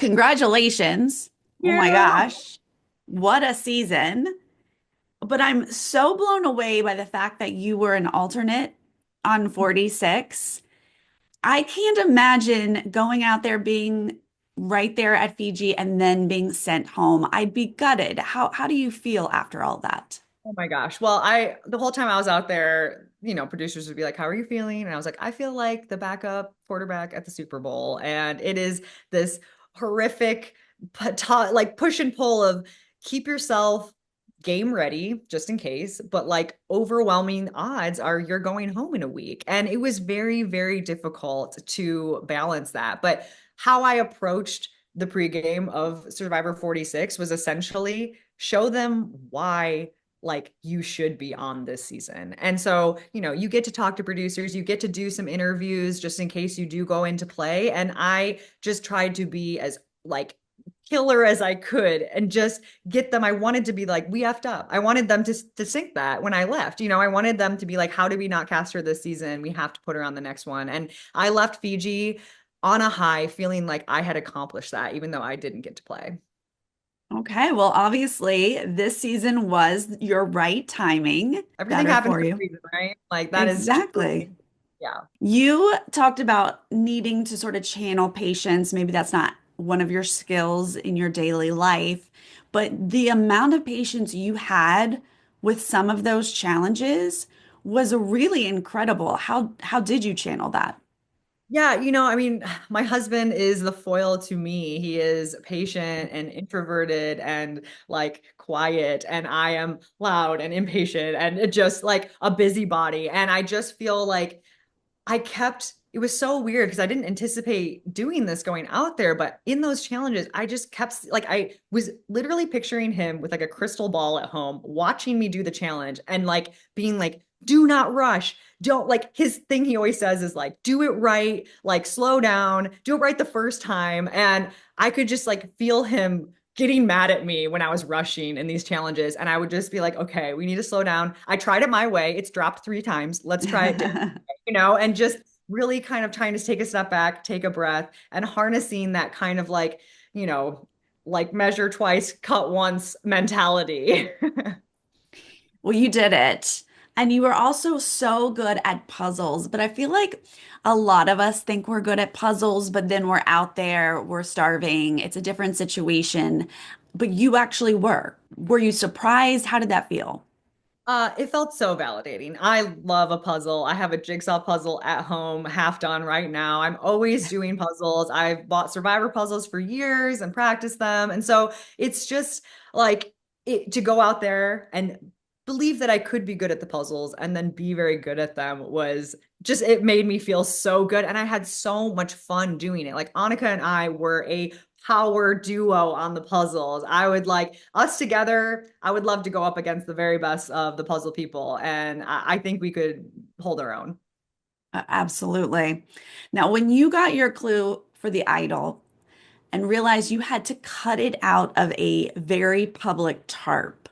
congratulations. Oh my Yeah. gosh. What a season. But I'm so blown away by the fact that you were an alternate on 46. I can't imagine going out there being right there at Fiji and then being sent home. I'd be gutted. How do you feel after all that? Oh my gosh. Well, the whole time I was out there, producers would be like, "How are you feeling?" And I was like, "I feel like the backup quarterback at the Super Bowl." And it is this horrific like push and pull of keep yourself game ready just in case, but like overwhelming odds are you're going home in a week. And it was very, very difficult to balance that. But how I approached the pregame of Survivor 46 was essentially show them why like you should be on this season. And so, you get to talk to producers, you get to do some interviews just in case you do go into play. And I just tried to be as like killer as I could and just get them. I wanted to be like, we effed up. I wanted them to think that when I left. I wanted them to be like, how did we not cast her this season? We have to put her on the next one. And I left Fiji on a high, feeling like I had accomplished that, even though I didn't get to play. Okay, well, obviously, this season was your right timing. Everything Better happens for for a you. reason, right? Like that is Exactly. truly, yeah. You talked about needing to sort of channel patience. Maybe that's not one of your skills in your daily life, but the amount of patience you had with some of those challenges was really incredible. How did you channel that? Yeah, I mean, my husband is the foil to me. He is patient and introverted and like quiet, and I am loud and impatient and just like a busybody. And I just feel like it was so weird because I didn't anticipate doing this going out there, but in those challenges, I just kept like, I was literally picturing him with like a crystal ball at home, watching me do the challenge and like being like, do not rush. Don't like his thing he always says is like, do it right, like slow down, do it right the first time. And I could just like feel him getting mad at me when I was rushing in these challenges. And I would just be like, okay, we need to slow down. I tried it my way. It's dropped 3 times. Let's try it and just really kind of trying to take a step back, take a breath, and harnessing that kind of like, you know, like measure twice, cut once mentality. Well, you did it. And you were also so good at puzzles. But I feel like a lot of us think we're good at puzzles, but then we're out there, we're starving. It's a different situation. But you actually were. Were you surprised? How did that feel? It felt so validating. I love a puzzle. I have a jigsaw puzzle at home, half done right now. I'm always doing puzzles. I've bought survivor puzzles for years and practiced them. And so it's just like to go out there and believe that I could be good at the puzzles and then be very good at them was just, it made me feel so good. And I had so much fun doing it. Like Annika and I were a power duo on the puzzles. I would like us together. I would love to go up against the very best of the puzzle people. And I think we could hold our own. Absolutely. Now, when you got your clue for the idol and realized you had to cut it out of a very public tarp.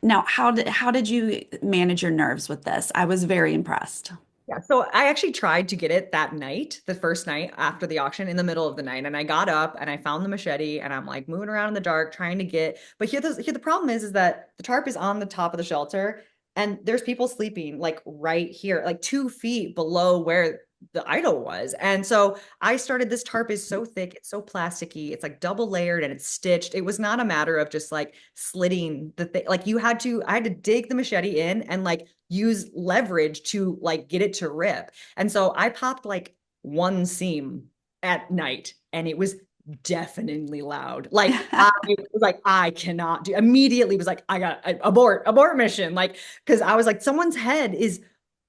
Now, how did you manage your nerves with this? I was very impressed. Yeah, so I actually tried to get it that night, the first night after the auction in the middle of the night. And I got up and I found the machete and I'm like moving around in the dark trying to get, but here the problem is that the tarp is on the top of the shelter and there's people sleeping like right here, like 2 feet below where the idol was. And so I started, this tarp is so thick, it's so plasticky, it's like double layered and it's stitched. It was not a matter of just like slitting the thing. Like I had to dig the machete in and like use leverage to like get it to rip. And so I popped like one seam at night and it was deafeningly loud. Like I was like, I cannot do immediately was like, I got abort mission. Like, cause I was like, someone's head is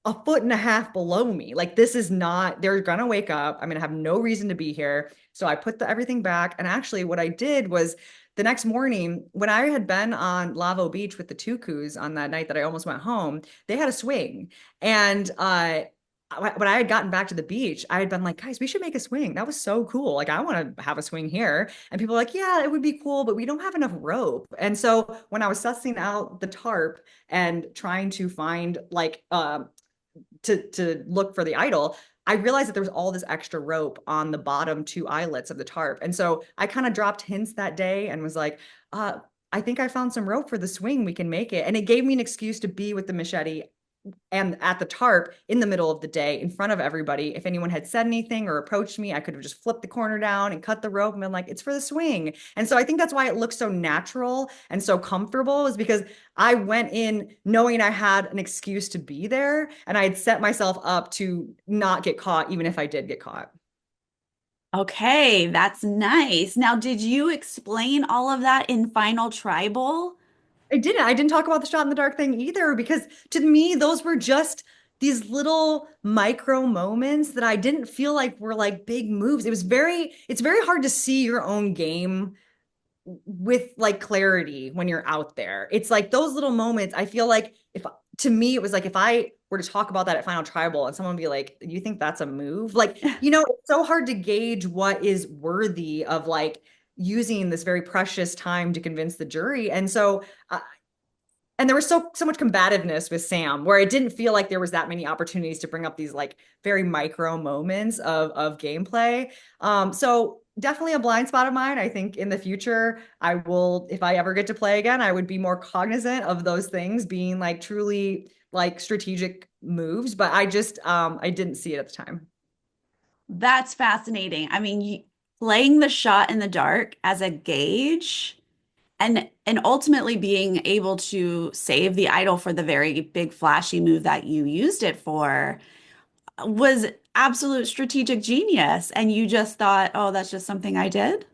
a foot and a half below me. Like this is not, they're gonna wake up. I'm gonna have no reason to be here. So I put everything back. And actually what I did was the next morning when I had been on Lavo Beach with the Tukus on that night that I almost went home, they had a swing. And when I had gotten back to the beach, I had been like, guys, we should make a swing. That was so cool. Like, I want to have a swing here. And people were like, yeah, it would be cool, but we don't have enough rope. And so when I was sussing out the tarp and trying to find like to look for the idol, I realized that there was all this extra rope on the bottom two eyelets of the tarp. And so I kind of dropped hints that day and was like, uh, I think I found some rope for the swing. We can make it. And it gave me an excuse to be with the machete and at the tarp in the middle of the day in front of everybody. If anyone had said anything or approached me, I could have just flipped the corner down and cut the rope and been like, it's for the swing. And so I think that's why it looks so natural and so comfortable, is because I went in knowing I had an excuse to be there and I had set myself up to not get caught, even if I did get caught. Okay, that's nice. Now, did you explain all of that in Final Tribal? I didn't. I didn't talk about the shot in the dark thing either, because to me, those were just these little micro moments that I didn't feel like were like big moves. It's very hard to see your own game with like clarity when you're out there. It's like those little moments. I feel like if to me, it was like if I were to talk about that at Final Tribal and someone would be like, "Do you think that's a move?" Like, it's so hard to gauge what is worthy of like using this very precious time to convince the jury. And so and there was so much combativeness with Sam, where it didn't feel like there was that many opportunities to bring up these like very micro moments of gameplay. So definitely a blind spot of mine. I think in the future I will, if I ever get to play again, I would be more cognizant of those things being like truly like strategic moves, but I didn't see it at the time. That's fascinating. I mean, playing the shot in the dark as a gauge and ultimately being able to save the idol for the very big flashy move that you used it for was absolute strategic genius. And you just thought, oh, that's just something I did?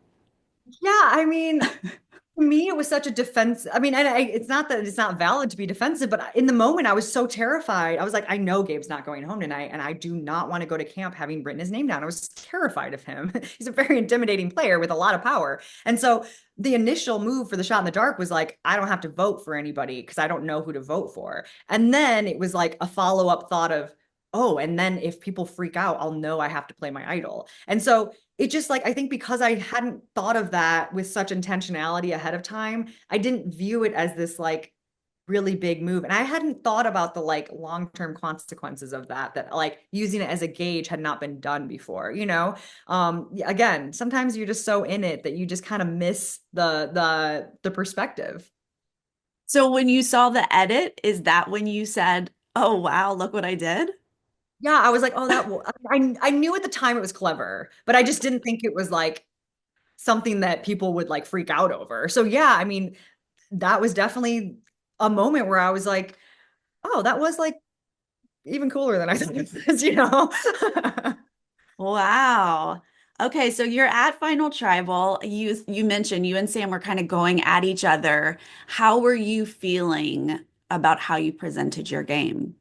Yeah, I mean, to me, it was such a defense. I mean, it's not that it's not valid to be defensive, but in the moment, I was so terrified. I was like, I know Gabe's not going home tonight, and I do not want to go to camp having written his name down. I was terrified of him. He's a very intimidating player with a lot of power. And so the initial move for the shot in the dark was like, I don't have to vote for anybody because I don't know who to vote for. And then it was like a follow-up thought of, oh, and then if people freak out, I'll know I have to play my idol. And so it just like I think because I hadn't thought of that with such intentionality ahead of time, I didn't view it as this like really big move. And I hadn't thought about the like long-term consequences of that like using it as a gauge had not been done before, you know? Again, sometimes you're just so in it that you just kind of miss the perspective. So when you saw the edit, is that when you said, oh, wow, look what I did? Yeah, I was like, oh, I knew at the time it was clever, but I just didn't think it was like something that people would like freak out over. So yeah, I mean, that was definitely a moment where I was like, oh, that was like even cooler than I thought it was, you know? Wow. Okay, so you're at Final Tribal. You mentioned you and Sam were kind of going at each other. How were you feeling about how you presented your game?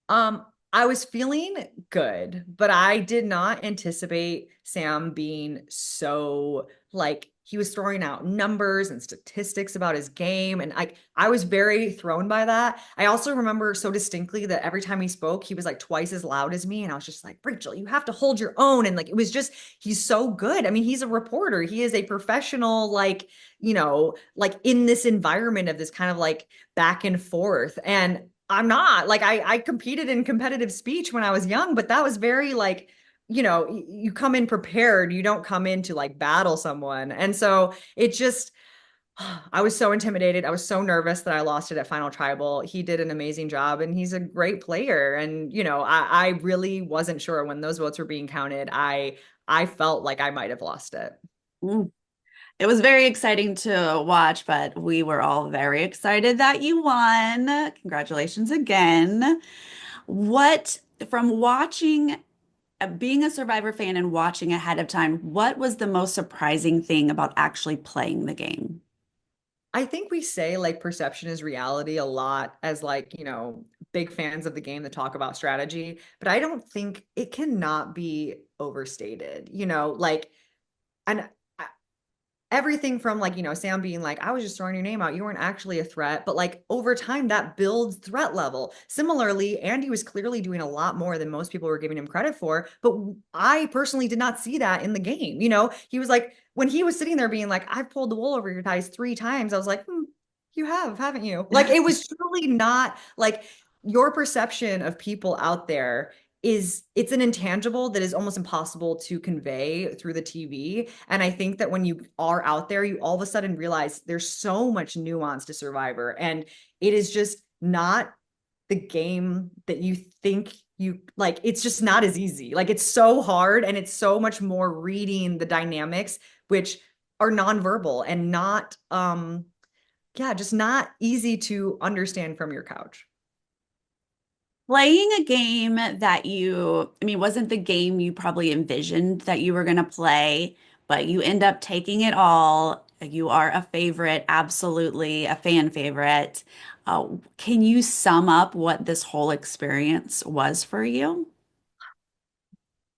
Um, I was feeling good, but I did not anticipate Sam being so like he was throwing out numbers and statistics about his game. And I was very thrown by that. I also remember so distinctly that every time he spoke, he was like twice as loud as me. And I was just like, Rachel, you have to hold your own. And like it was just, he's so good. I mean, he's a reporter, he is a professional, like, like in this environment of this kind of like back and forth. And I'm not like I competed in competitive speech when I was young, but that was very like, you come in prepared, you don't come in to like battle someone. And so it just I was so intimidated. I was so nervous that I lost it at Final Tribal. He did an amazing job and he's a great player. And I really wasn't sure when those votes were being counted. I felt like I might have lost it. Mm. It was very exciting to watch, but we were all very excited that you won. Congratulations again. What, from watching, being a Survivor fan and watching ahead of time, what was the most surprising thing about actually playing the game? I think we say like perception is reality a lot as like, big fans of the game that talk about strategy, but I don't think it cannot be overstated, like, and everything from like, Sam being like, I was just throwing your name out. You weren't actually a threat. But like over time, that builds threat level. Similarly, Andy was clearly doing a lot more than most people were giving him credit for. But I personally did not see that in the game. He was like, when he was sitting there being like, I've pulled the wool over your eyes 3 times, I was like, you have, haven't you? Like it was truly not like your perception of people out there it's an intangible that is almost impossible to convey through the TV. And I think that when you are out there, you all of a sudden realize there's so much nuance to Survivor, and it is just not the game that you think you like. It's just not as easy. Like it's so hard, and it's so much more reading the dynamics, which are nonverbal and not yeah, just not easy to understand from your couch. Playing a game that I mean, wasn't the game you probably envisioned that you were going to play, but you end up taking it all. You are a favorite, absolutely a fan favorite. Can you sum up what this whole experience was for you?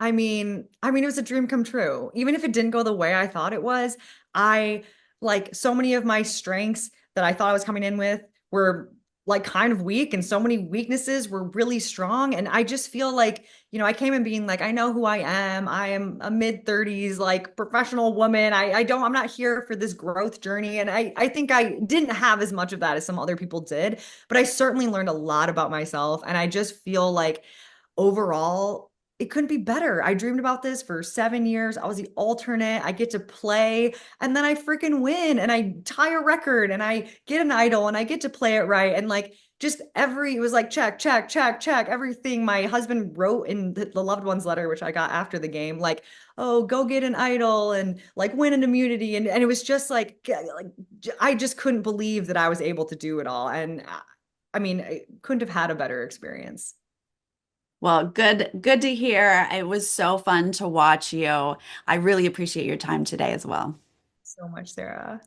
It was a dream come true. Even if it didn't go the way I thought it was, I like so many of my strengths that I thought I was coming in with were like kind of weak, and so many weaknesses were really strong. And I just feel like, I came in being like, I know who I am. I am a mid-30s, like professional woman. I'm not here for this growth journey. And I think I didn't have as much of that as some other people did, but I certainly learned a lot about myself. And I just feel like overall, it couldn't be better. I dreamed about this for 7 years. I was the alternate. I get to play, and then I freaking win, and I tie a record, and I get an idol, and I get to play it right. And like just it was like check, check, check, check, everything my husband wrote in the loved ones letter, which I got after the game, like, oh, go get an idol and like win an immunity. And it was just like I just couldn't believe that I was able to do it all. And I couldn't have had a better experience. Well, good to hear. It was so fun to watch you. I really appreciate your time today as well. So much, Sarah.